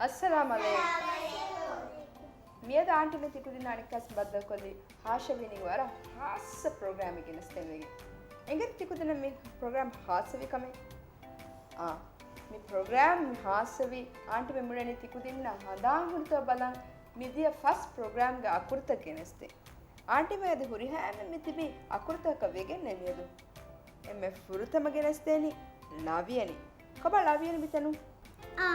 السلام عليكم. مياد آنಟಿ में तिकुदी नानिकास बद्दल कोली हाशविनी वारा हास प्रोग्राम ಗೆ ನಸ್ತೇವೆಗೆ ಎಂಗರ್ ತಿಕುದಿನ ಮಿ ಪ್ರೋಗ್ರಾಮ್ ಹಾಸವಿ ಕಮೆ ಆ ಮಿ ಪ್ರೋಗ್ರಾಮ್ ಹಾಸವಿ ಆಂಟಿ ಮೆ ಮುಡನೆ ತಿಕುದಿನ್ನ ಹದಾಂಗುರ್ತ ಬಲಂ මිදිය ෆස් ප්‍රෝග්‍රෑම් ಗ ಅಕುರ್ತಕ್ಕೆ ನಸ್ತೆ ಆಂಟಿ ಮೆ ಅದು ಹುರಿ ಹ್ಯಾಮ ಮಿತಿಬಿ ಅಕುರ್ತಕ ವೆಗೆ ನೆಮಿಯದು ಎಮ್ಮೆ ಫುರುತಮಗೆ ನಸ್ತೇನಿ ಲವಿಯನಿ ಕಬ ಲವಿಯನಿ ಬಿತನು ಆ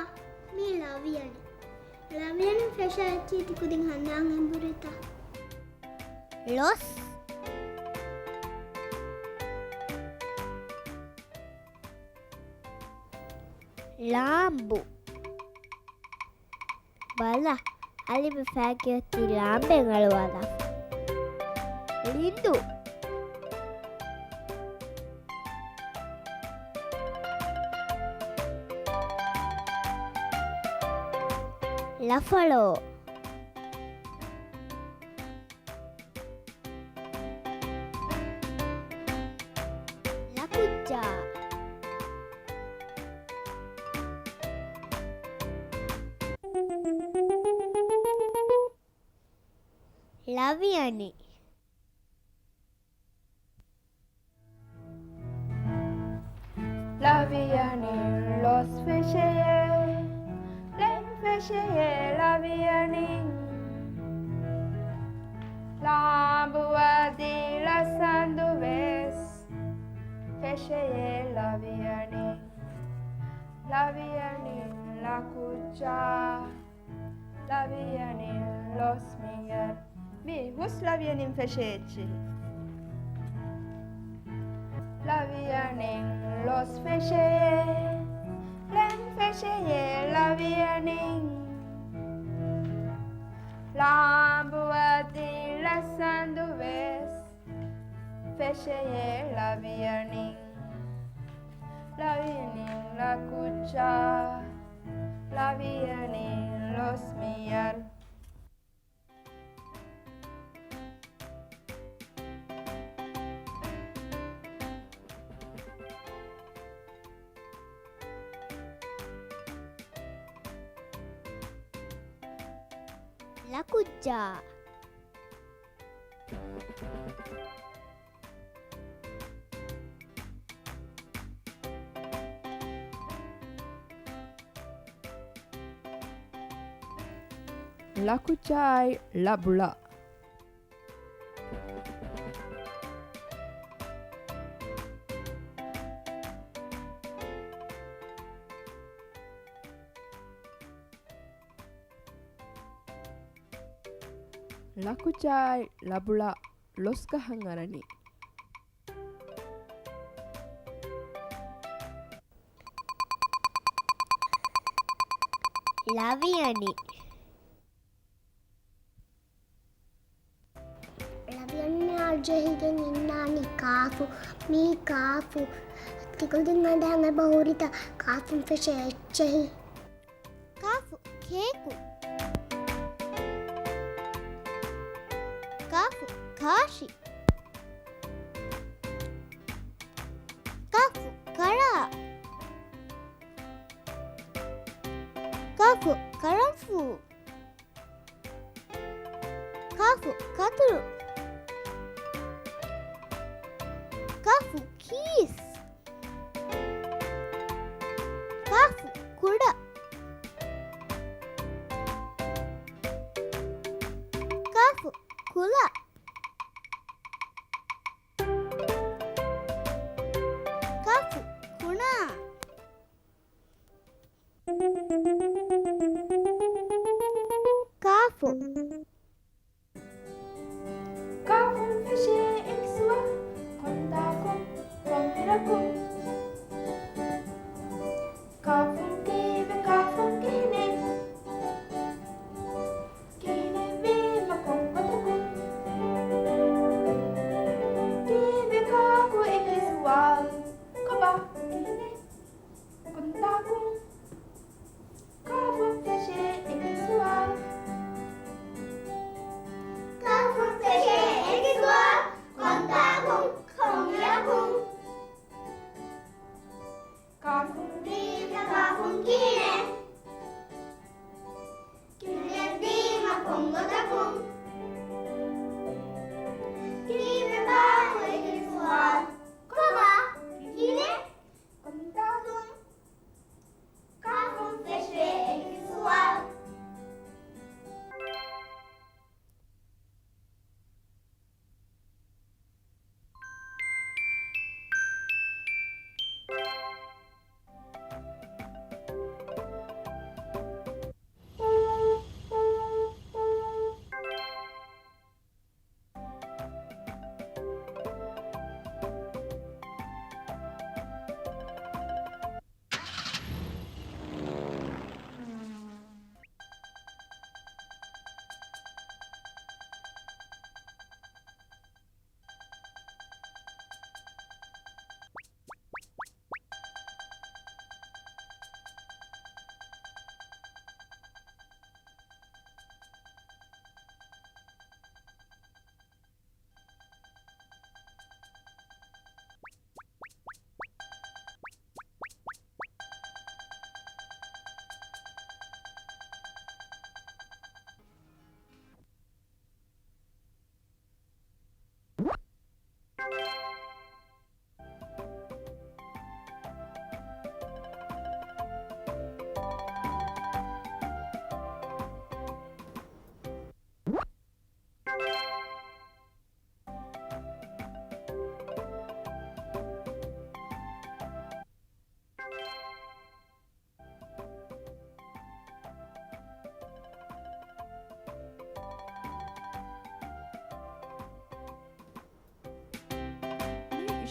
ಮೀ ಲವಿಯನಿ ಫ್ರೆಶ್ ಆಚಿ ತಿಕುದಿನ್ ಹನ್ನಾಂ ಎಂಬುರಿತ ಲೊಸ್ ಲಾಂಬು ಬಲ ಅಲ್ಲಿ ಫ್ಯಾಕ್ಯೊತ್ತಿ ಲಾಂಬೆಂಗಳುವಾದ ಲಿಂದು ಲಫಳೋ ಲಕುಚ್ಚ ಲವಿಯನಿ ಲವಿಯನಿ ಲೊಸ್ ಫೆಶೆಯೆ ಲೆನ್ ಫೆಶೆಯೆ ಲವಿಯನಿ ಲಾಂಬುವದಿ ಲಸಂದು ವೆಸ್ ಫೆಶೆಯೆ ಲವಿಯನಿ ಲವಿಯನಿ ಲಕುಚ್ಚಾ ಲವಿಯನಿ ಲೊಸ್ ಮಿಯರ್ Vi, hos lavianin fechete. Lavianin los feche. Len feche lavianin. Lambuati lasando ves. Feche lavianin. Lavianin la cucha. Lavianin los miar. ಲಕುಚ್ಚ Lakuchai labula. Lakuchai labula loskahan arani. ಲವಿಯನಿ ಲವಿಯನಿ ಅರ್ಜಹಿಗೆ ನಿನ್ನಾನಿ ಕಾಫು me ಕಾಫು ತಿಕುದಿನ ದಾಂಗ ಬಹುರಿತ ಕಾಫು ಫೆಶೆ ಎಚ್ಚಹಿ ಕಾಫು cake ಕಾಫು Kashi ಕಾಫು ಕಳ ಕಾಫು ಕರಂಫು ಕಾಫು ಕತುರು ಕಾಫು ಕೀಸ್ ಕಾಫು ಕುಡ ಕಾಫು ಕುಲ ಕಾಫು ಕುಣ ಕಾಫು Kafum feshe eksua kontakum kontirakum. Kafum keve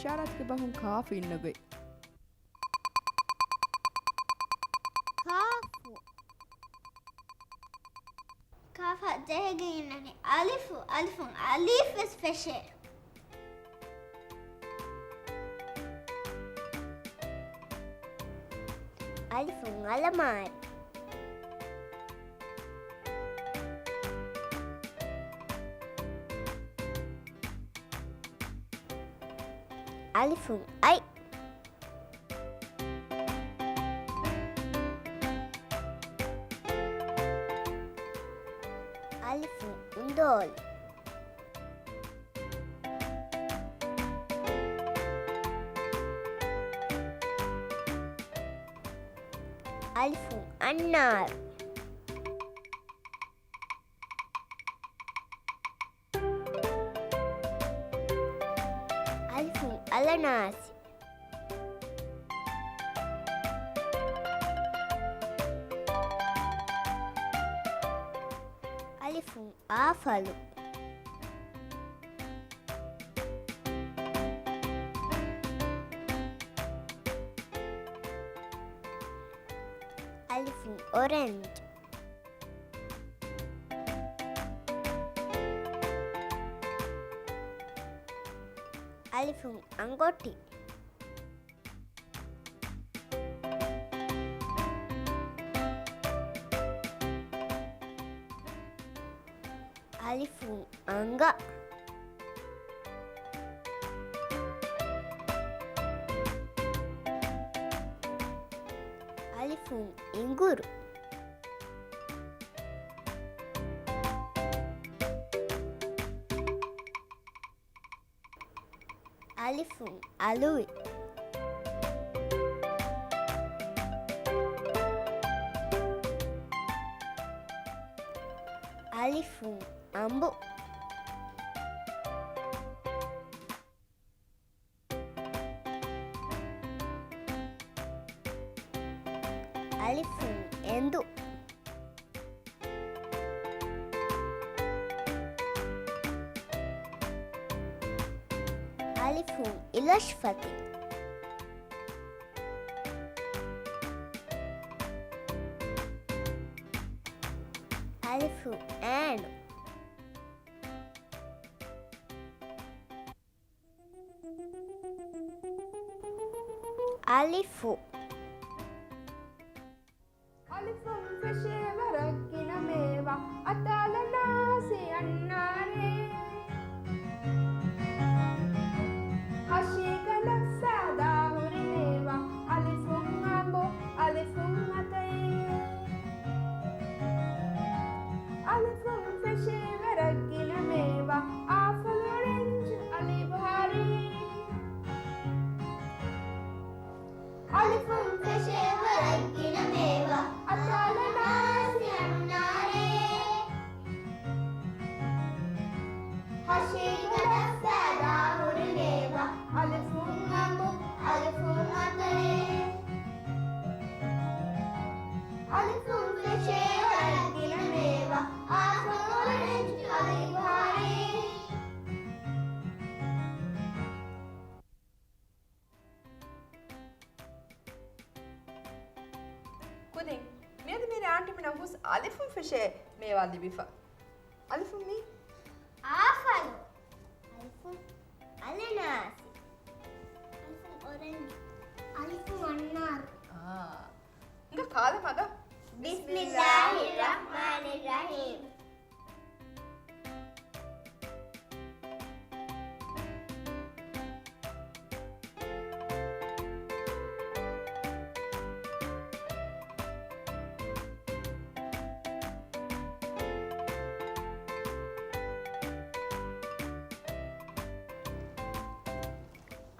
ඉෂාරාත්ක බහුන් කාෆ ඉන්නගොයි Kafu. Kafa jehginani. Alifu. Alifun. Alif is special. Alifun alamar. Alifun ay. Alifun undol. Alifun annar. Alifun alanasi. Alifun afalu. Alifun orange. Alifun angoti. Alifun angga. Alifun inguru. Alifun alui. Alifun ambu. Alifun endu. Alifun ilashfati. Alifun anu. Alifu. Alifun fishe warakina meva atala nasi annare hashikala sada hurineva alifun ambo alifun atay alifun fishe warakina meva afal orange alibhari alifun fishe warakina meva atala nasi annare hashikala sada hurineva alifun ambo alifun atay alifun fishe warakina meva afal orange alibhari Kudin, miyad mere auntie mina hus alifun fishe mewa libifa. Alifun mi? Afalu. Alifun alanasi. Alifun orange. Alifun annar. Ah. Inga kala maga. Bismillahirrahmanirrahim.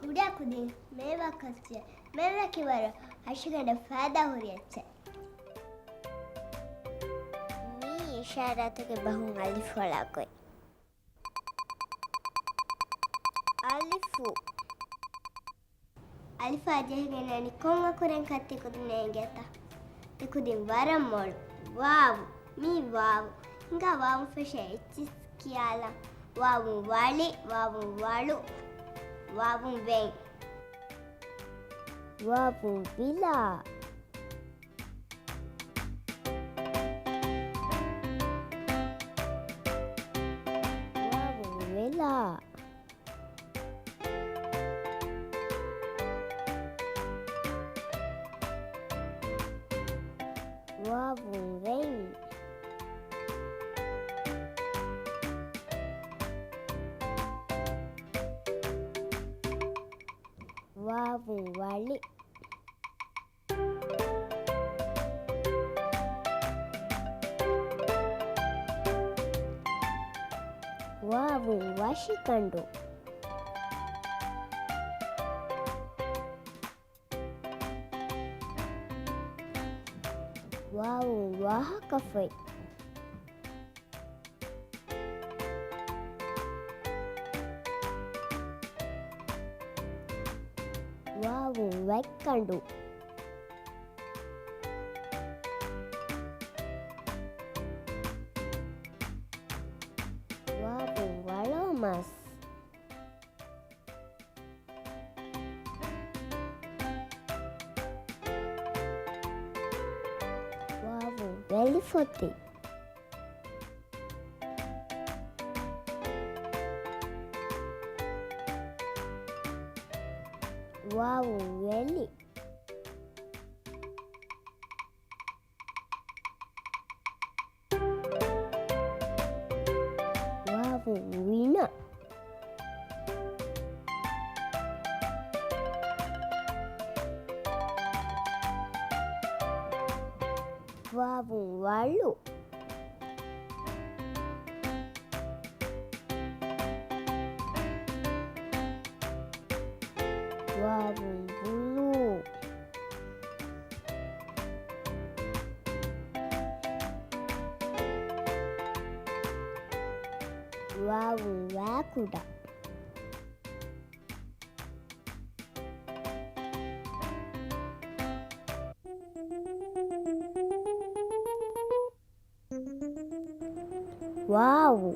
Kuda kudin meva kasya meva kivara ashigada fada huriyatse mi isharatuge bahun alif wala koi alifu alifa jehgenani konga kuren katti kudin engeta tikudin varam mol wow mi wow inga wow fishe ichis kiyala wow wali wow walu Wavun ven. Wavun vila. Wavun vela. Wavun ven. Wavun wali. Wavun washikandu. Wavun wahakafai. Wavun wakkandu. Wavun walomas. Wavun velifoti. Wavun veli. Wavun vina. Wavun walu. Wavun bulu. Wavun wakuda. Wow.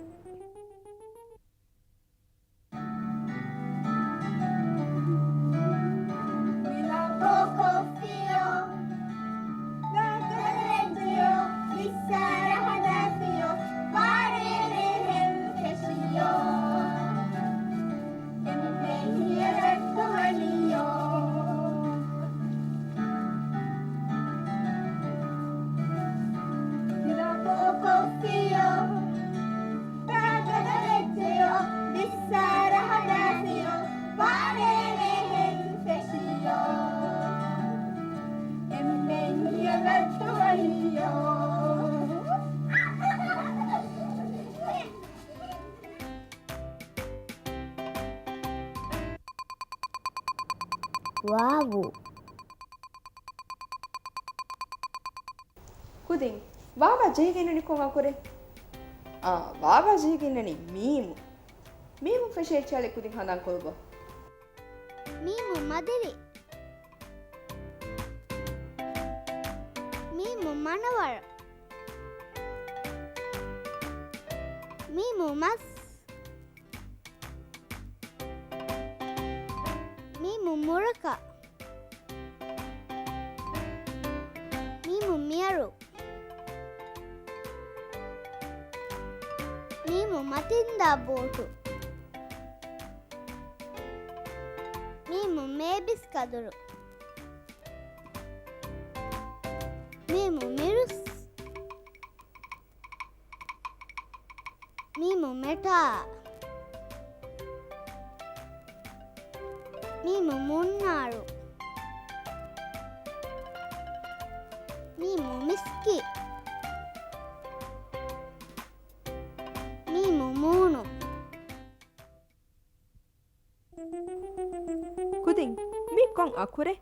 Wow. Kudin, Baba Jigin Kongakure? Ah, Baba Jigin any meme. Meme for Shay Charlie Kudin Hanakoba. Mimu madiri. Mimu manawar. Mimu mas. Mimu muraka. Mimu miaru. Mimu matinda botu. Mimu mebis kaduru. Mimu mirus. Mimu meta. Mimu munnaru. Mimu miski. Mimu munu. Kudin, mi kong akure?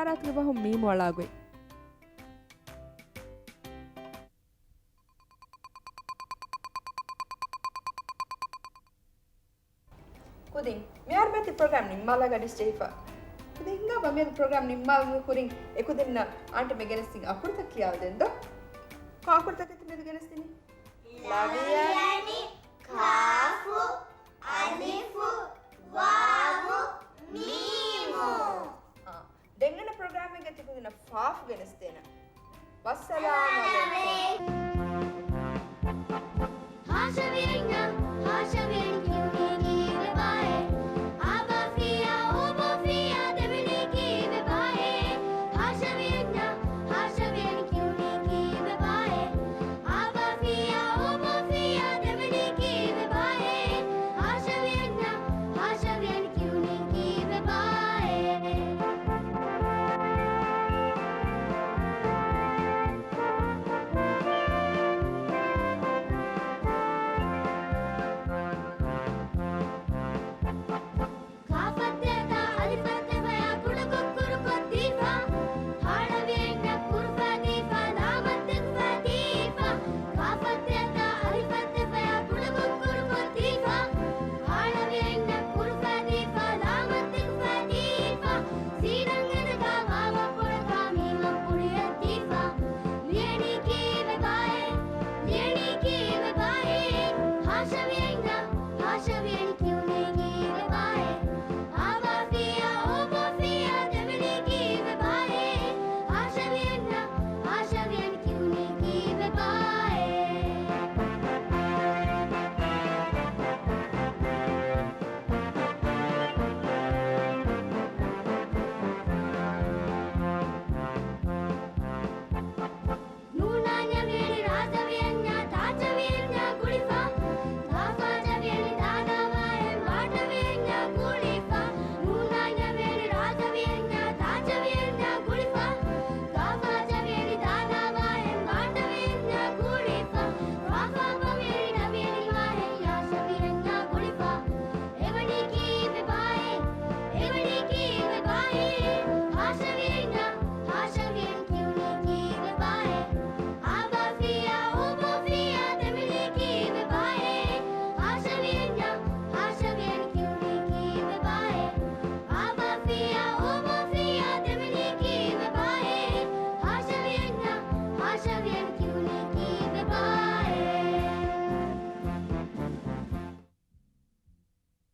ಇಮಾರಾತ್ಗೆ ಬಹು ಮೀಮೊಳಾಗೊಯ್ ಕುದಿಂ ಮ್ಯಾರ್ ಬೇತಿ program ನಿಮ್ಮಲ ಗಡಿಸ್ಟೇಫಾ ಕುದಿಂಗ ಬಮೇದ program ನಿಮ್ಮಲ ಕುರಿಂ ಎಕುದಿನ್ನ aunty ಮೆಗೆನಸ್ತಿಂಗ್ ಅಕುರ್ತ ಕಿಯಾದೆಂದ ಕಾಕುರ್ತ ಕತೆ ಮೆದ ಗೆನಸ್ತಿನಿ ಲವಿಯಾನಿ ಕಾಫು ಅಲಿಫು ವಾವು ಮೀಮು ದೆಂಗನ ಪ್ರೋಗ್ರಾಮಿಗೆ ತಿಕುದಿನ Faf ಗೆನಸ್ತೇನ ವಸ್ಸಲಾಮು ಅಲೈಕುಂ ಹಾಶವಿಂಗ ಹಾಶವಿಂಗ ಕಿವಿಗೆ ಬಾಯೆ ಆಬಾಫಿಯಾ ಓಬಾಫಿಯಾ ದೆಮಿನಿಗೆ ಬಾಯೆ ಹಾಶವಿಂಗ ಹಾಶವಿಂಗ ಕಿವಿಗೆ ಬಾಯೆ ಆಬಾಫಿಯಾ ಓಬಾಫಿಯಾ ದೆಮಿನಿಗೆ ಬಾಯೆ ಹಾಶವಿಂಗ ಹಾಶವಿಂಗ ಕಿವಿಗೆ ಬಾಯೆ Hasha